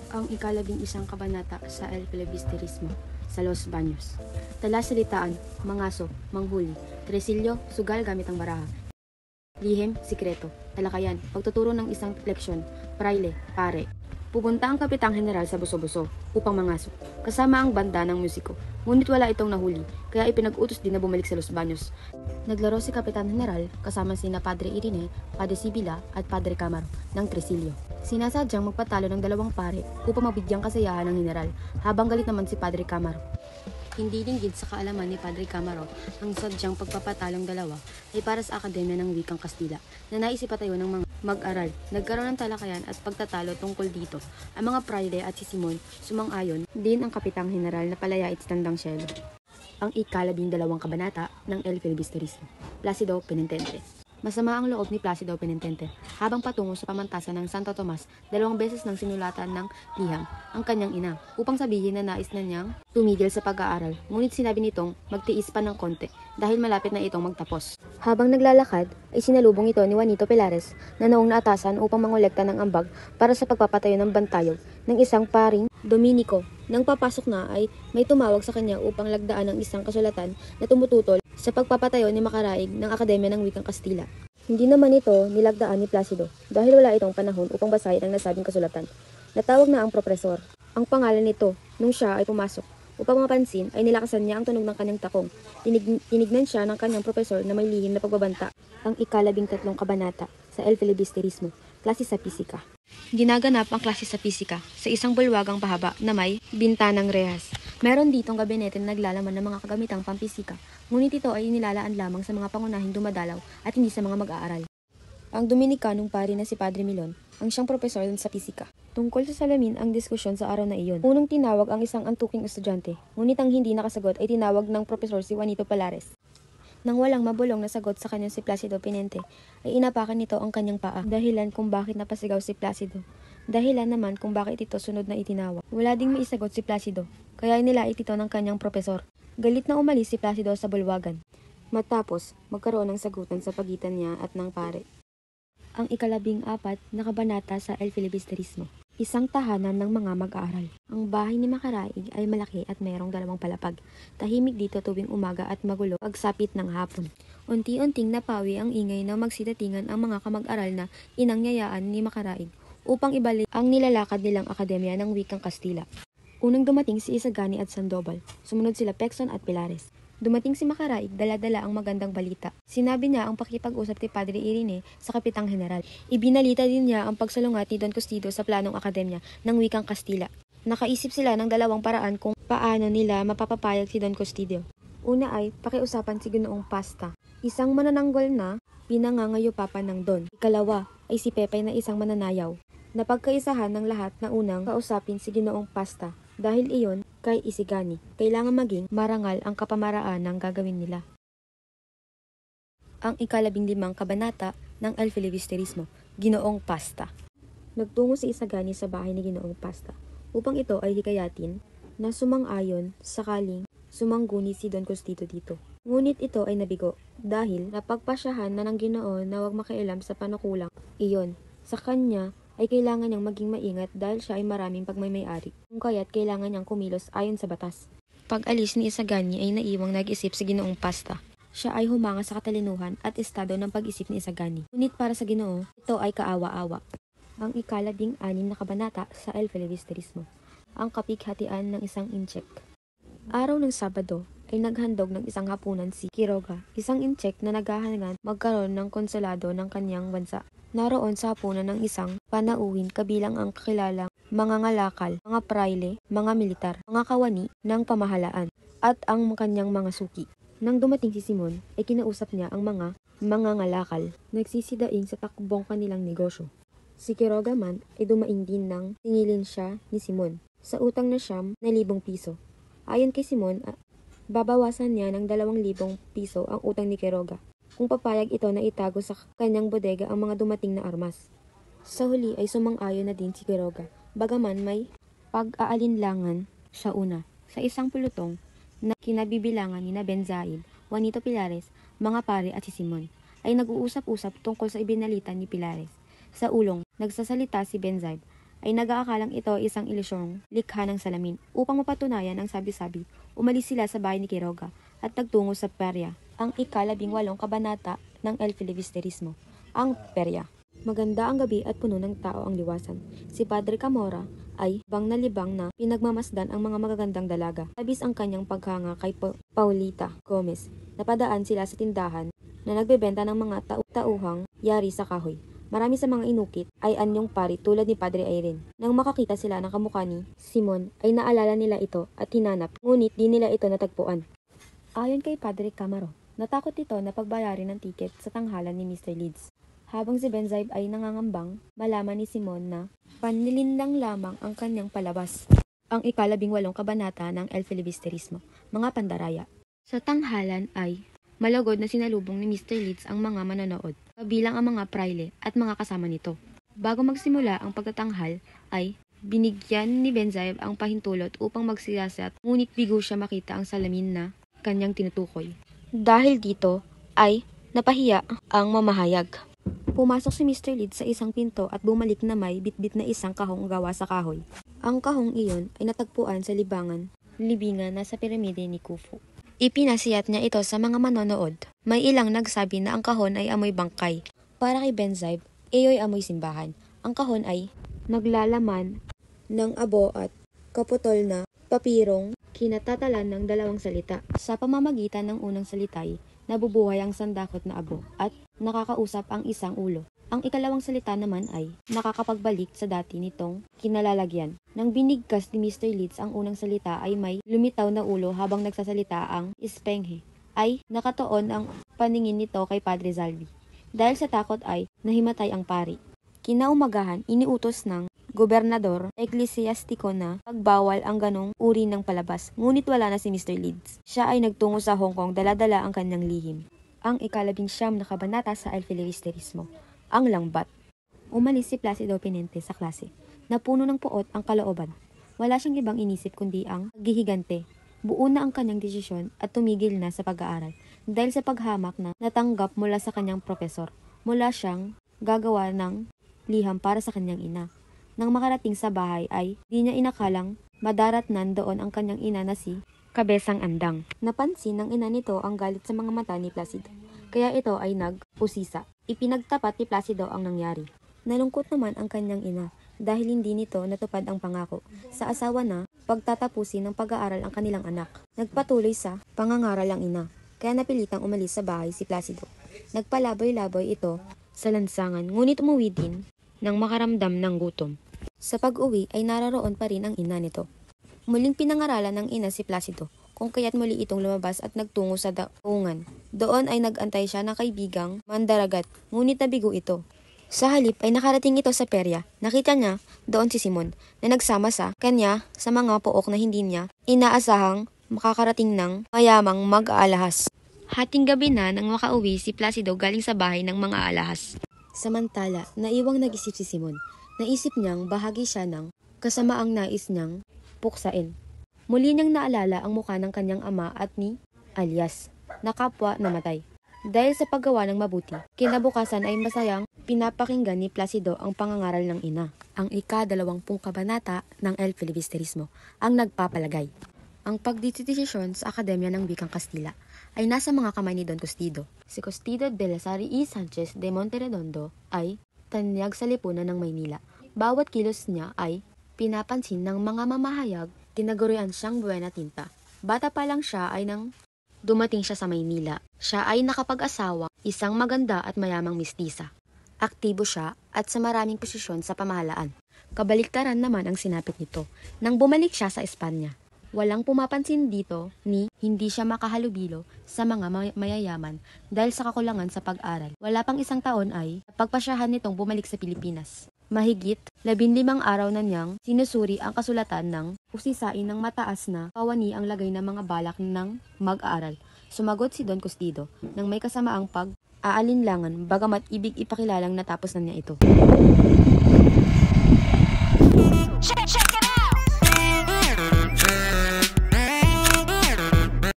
Ang ika-11 kabanata sa El Filibusterismo sa Los Baños. Talasalitaan, mangaso, manghuli, tresilyo, sugal gamit ang baraha. Lihim, sikreto, talakayan, pagtuturo ng isang leksyon, praile, pare. Pupunta ang Kapitang General sa Buso-Buso upang mangaso, kasama ang banda ng musiko. Ngunit wala itong nahuli, kaya ipinag-utos din na bumalik sa Los Baños. Naglaro si Kapitan General kasama sina Padre Irene, Padre Sibila at Padre Camaro ng Tresilyo. Sinasadyang magpatalo ng dalawang pare upang mabigyang kasayahan ng General, habang galit naman si Padre Camaro. Hindi dinggid sa kaalaman ni Padre Camaro ang sadyang pagpapatalong dalawa ay para sa Akademya ng Wikang Kastila na naisipatayo ng mga mag-aral. Nagkaroon ng talakayan at pagtatalo tungkol dito. Ang mga praile at si Simon sumang-ayon din ang Kapitang General na palaya Tandang Cielo. Ang ika-12 kabanata ng El Filibusterismo. Placido Penitente. Masama ang loob ni Placido Penitente habang patungo sa pamantasan ng Santo Tomas, 2 beses nang sinulatan ng liham ang kanyang ina upang sabihin na nais na niyang tumigil sa pag-aaral. Ngunit sinabi nitong magtiis pa ng konti dahil malapit na itong magtapos. Habang naglalakad ay sinalubong ito ni Juanito Pilares na noong naatasan upang mangolekta ng ambag para sa pagpapatayo ng bantayog ng isang paring Dominico. Nang papasok na ay may tumawag sa kanya upang lagdaan ng isang kasulatan na tumututol sa pagpapatayo ni Macaraig ng Akademya ng Wikang Kastila. Hindi naman ito nilagdaan ni Placido dahil wala itong panahon upang basahin ang nasabing kasulatan. Natawag na ang profesor. Ang pangalan nito nung siya ay pumasok. Upang mapansin ay nilakasan niya ang tunog ng kanyang takong. Tinignan siya ng kanyang profesor na may lihim na pagbabanta. Ang ika-13 kabanata sa El Filibusterismo, klase sa pisika. Ginaganap ang klase sa pisika sa isang bulwagang pahaba na may bintanang rehas. Meron ditong gabinete na naglalaman ng mga kagamitang pampisika, ngunit ito ay inilalaan lamang sa mga pangunahing dumadalaw at hindi sa mga mag-aaral. Ang Dominikanong pari na si Padre Milon ang siyang profesor sa pisika. Tungkol sa salamin ang diskusyon sa araw na iyon. Unang tinawag ang isang antuking estudyante, ngunit ang hindi nakasagot ay tinawag ng profesor si Juanito Pilares. Nang walang mabulong na sagot sa kanya si Placido Penitente, ay inapakan nito ang kanyang paa. Dahilan kung bakit napasigaw si Placido. Dahilan naman kung bakit ito sunod na itinawag. Wala ding maisagot si Placido, kaya inilait ito ng kanyang profesor. Galit na umalis si Placido sa bulwagan. Matapos, magkaroon ng sagutan sa pagitan niya at ng pare. Ang ika-14 na kabanata sa El Filibusterismo. Isang tahanan ng mga mag-aaral. Ang bahay ni Macaraig ay malaki at mayroong 2 palapag. Tahimik dito tuwing umaga at magulo pagsapit ng hapon. Unti-unting napawi ang ingay na magsidatingan ang mga kamag-aral na inangyayaan ni Macaraig upang ibalik ang nilalakad nilang Akademya ng Wikang Kastila. Unang dumating si Isagani at Sandoval. Sumunod sila Pecson at Pilares. Dumating si Macaraig, dala-dala ang magandang balita. Sinabi niya ang pakipag-usap ni Padre Irene sa Kapitang General. Ibinalita din niya ang pagsalungat ni Don Custido sa planong Akademya ng Wikang Kastila. Nakaisip sila ng 2 paraan kung paano nila mapapapayag si Don Custido. Una ay pakiusapan si Ginoong Pasta, isang manananggol na pinangangayupapan ng Don. Ikalawa ay si Pepay na isang mananayaw. Napagkaisahan ng lahat na unang kausapin si Ginoong Pasta dahil iyon kay Isigani. Kailangan maging marangal ang kapamaraan ng gagawin nila. Ang ika-15 kabanata ng El Filibusterismo, Ginoong Pasta. Nagtungo si Isagani sa bahay ni Ginoong Pasta upang ito ay hikayatin na sumang-ayon sakaling sumangguni si Don Custido dito. Ngunit ito ay nabigo dahil napagpasyahan na ng Ginoo na huwag makialam sa panukulang iyon. Sa kanya ay kailangan niyang maging maingat dahil siya ay maraming pagmay-ari. Kung kaya't kailangan niyang kumilos ayon sa batas. Pag-alis ni Isagani ay naiwang nag-isip si Ginoong Pasta. Siya ay humanga sa katalinuhan at estado ng pag-isip ni Isagani. Ngunit para sa Ginoo, ito ay kaawa-awa. Ang ika-16 na kabanata sa El Filibusterismo. Ang kapighatian ng isang incheck. Araw ng Sabado ay naghandog ng isang hapunan si Quiroga, isang incheck na naghahangan magkaroon ng konsulado ng kanyang bansa. Naroon sa hapunan ng isang panauhin kabilang ang kakilalang mga ngalakal, mga praile, mga militar, mga kawani ng pamahalaan, at ang kanyang mga suki. Nang dumating si Simon, ay kinausap niya ang mga ngalakal, nagsisidaing sa takbong kanilang negosyo. Si Quiroga man ay dumaing din nang tingilin siya ni Simon sa utang na 9,000 piso. Ayon kay Simon, babawasan niya ng 2,000 piso ang utang ni Quiroga kung papayag ito na itago sa kanyang bodega ang mga dumating na armas. Sa huli ay sumang-ayon na din si Quiroga, bagaman may pag-aalinlangan sa una. Sa isang pulutong na kinabibilangan ni Benzaib, Juanito Pilares, mga pare at si Simon, ay nag-uusap-usap tungkol sa ibinalita ni Pilares. Sa ulong, nagsasalita si Benzaib, ay nag-aakalang ito isang ilusyong likha ng salamin. Upang mapatunayan ang sabi-sabi, umalis sila sa bahay ni Quiroga at nagtungo sa perya. Ang ika-18 kabanata ng El Filibusterismo, ang perya. Maganda ang gabi at puno ng tao ang liwasan. Si Padre Camorra ay libang na pinagmamasdan ang mga magagandang dalaga. Labis ang kanyang paghanga kay Paulita Gomez. Napadaan sila sa tindahan na nagbebenta ng mga tauhang yari sa kahoy. Marami sa mga inukit ay anyong pari tulad ni Padre Irene. Nang makakita sila ng kamukha ni Simon ay naalala nila ito at hinanap, ngunit di nila ito natagpuan. Ayon kay Padre Camaro, natakot ito na pagbayarin ng tiket sa tanghalan ni Mr. Leeds. Habang si Benzaib ay nangangambang malaman ni Simon na panlilindang lamang ang kanyang palabas. Ang ika-18 kabanata ng El Filibusterismo, mga pandaraya. Sa tanghalan ay malagod na sinalubong ni Mr. Leeds ang mga manonood, kabilang ang mga praile at mga kasama nito. Bago magsimula ang pagtatanghal ay binigyan ni Benzaib ang pahintulot upang magsiyasat, ngunit bigo siya makita ang salamin na kanyang tinutukoy. Dahil dito ay napahiya ang mamahayag. Pumasok si Mr. Leeds sa isang pinto at bumalik na may bitbit na isang kahong gawa sa kahoy. Ang kahong iyon ay natagpuan sa libingan na sa piramide ni Khufu. Ipinasiyat niya ito sa mga manonood. May ilang nagsabi na ang kahon ay amoy bangkay. Para kay Benzaib, iyo'y amoy simbahan. Ang kahon ay naglalaman ng abo at kaputol na papirong kinatatalan ng dalawang salita. Sa pamamagitan ng unang salitay, nabubuhay ang sandakot na abo at nakakausap ang isang ulo. Ang ikalawang salita naman ay nakakapagbalik sa dati nitong kinalalagyan. Nang binigkas ni Mr. Leeds ang unang salita ay may lumitaw na ulo habang nagsasalita ang espenghe. Ay nakatoon ang paningin nito kay Padre Zalvi. Dahil sa takot ay nahimatay ang pari. Kinaumagahan, iniutos ng gobernador eklesiastiko na pagbawal ang ganong uri ng palabas. Ngunit wala na si Mr. Leeds. Siya ay nagtungo sa Hong Kong, dala-dala ang kanyang lihim. Ang ika-19 na kabanata sa El Filibusterismo, ang lambat. Umalis si Placido Pinente sa klase. Napuno ng puot ang kalooban. Wala siyang ibang inisip kundi ang paghihigante. Buo na ang kanyang desisyon at tumigil na sa pag-aaral dahil sa paghamak na natanggap mula sa kanyang profesor. Mula siyang gagawa ng liham para sa kanyang ina. Nang makarating sa bahay ay di niya inakalang madaratnan doon ang kanyang ina na si Kabesang Andang. Napansin ng ina nito ang galit sa mga mata ni Placido. Kaya ito ay nag-usisa. Ipinagtapat ni Placido ang nangyari. Nalungkot naman ang kanyang ina dahil hindi nito natupad ang pangako sa asawa na pagtatapusin ng pag-aaral ang kanilang anak. Nagpatuloy sa pangangaral ang ina, kaya napilitang umalis sa bahay si Placido. Nagpalaboy-laboy ito sa lansangan, ngunit umuwi din nang makaramdam ng gutom. Sa pag-uwi ay nararoon pa rin ang ina nito. Muling pinangaralan ng ina si Placido, kung kaya't muli itong lumabas at nagtungo sa daungan. Doon ay nag-antay siya ng kaibigang mandaragat, ngunit nabigo ito. Sa halip ay nakarating ito sa perya. Nakita niya doon si Simon na nagsama sa kanya sa mga pook na hindi niya inaasahang makakarating ng mayamang mag-aalahas. Hating gabi na nang makauwi si Placido galing sa bahay ng mga alahas. Samantala, naiwang nag-isip si Simon. Naisip niyang bahagi siya ng kasamaang nais niyang puksain. Muli niyang naalala ang mukha ng kanyang ama at ni alias na kapwa namatay. Dahil sa paggawa ng mabuti, kinabukasan ay masayang pinapakinggan ni Placido ang pangangaral ng ina. Ang ika-20 kabanata ng El Filibusterismo, ang nagpapalagay. Ang pagdidesisyon sa Akademya ng Wikang Kastila ay nasa mga kamay ni Don Custido. Si Custido de Lazari y Sanchez de Monterredondo ay tanyag sa lipunan ng Maynila. Bawat kilos niya ay pinapansin ng mga mamahayag, tinagurian siyang buena tinta. Bata pa lang siya ay nang dumating siya sa Maynila. Siya ay nakapag-asawa, isang maganda at mayamang mistisa. Aktibo siya at sa maraming posisyon sa pamahalaan. Kabaliktaran naman ang sinapit nito nang bumalik siya sa Espanya. Walang pumapansin dito ni hindi siya makahalubilo sa mga mayayaman dahil sa kakulangan sa pag-aral. Wala pang isang taon ay pagpasyahan nitong bumalik sa Pilipinas. Mahigit 15 araw na niyang sinusuri ang kasulatan ng usisain ng mataas na kawani ang lagay ng mga balak ng mag-aaral. Sumagot si Don Custido nang may kasamaang pag-aalinlangan bagamat ibig ipakilalang natapos na niya ito.